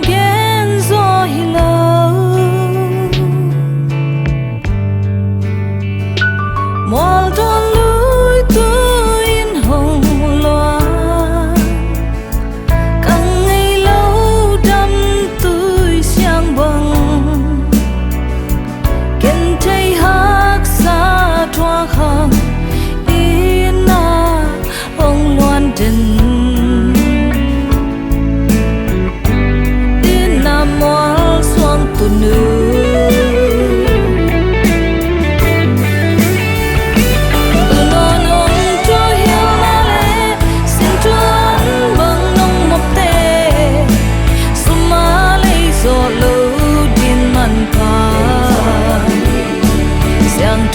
gen zo hilo mol don lui tu in hồng loa càng ngày lâu đắm tôi sang bằng kiến thấy hắc xa thoa khang in na ông loan đình in na moal xuang tu nữ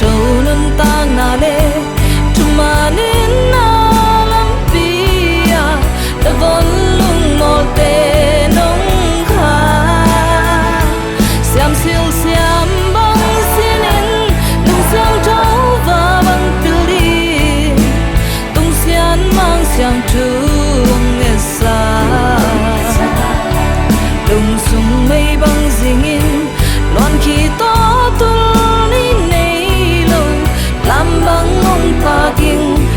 trâu nâng tang na lê tumanin na lampia ta von lung mol te nong kha siam sil siam bang sinin lung sang trâu và bang tili tung xian mang xiang trung nghe xa lung sung mây bang zingin loan khi to tul bang mong paging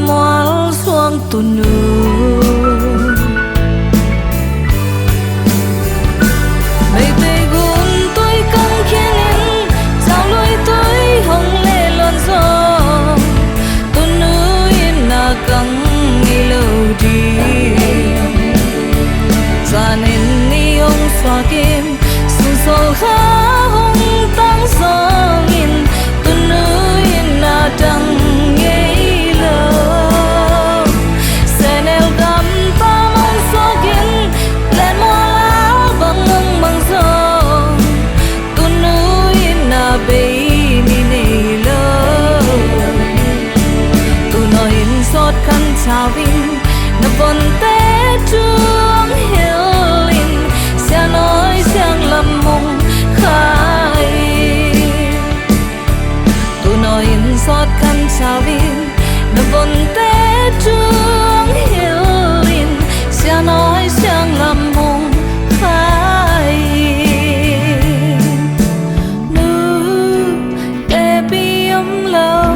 moal xuang tu nu mây tây gun tôi căng khenin sao lối tôi hồng lệ lon gió tu nu in na căng ngây lâu đi ra nên ni ông xoa kim sung sol khá hồng tăng gió in tu nu in na đăng sao vinh na von te chuông hilin sẽ nói sang lâm mong khai tu nói in sót khăn sao vinh na von te chuông hilin sẽ nói sang lâm mong khai nu te bi lâu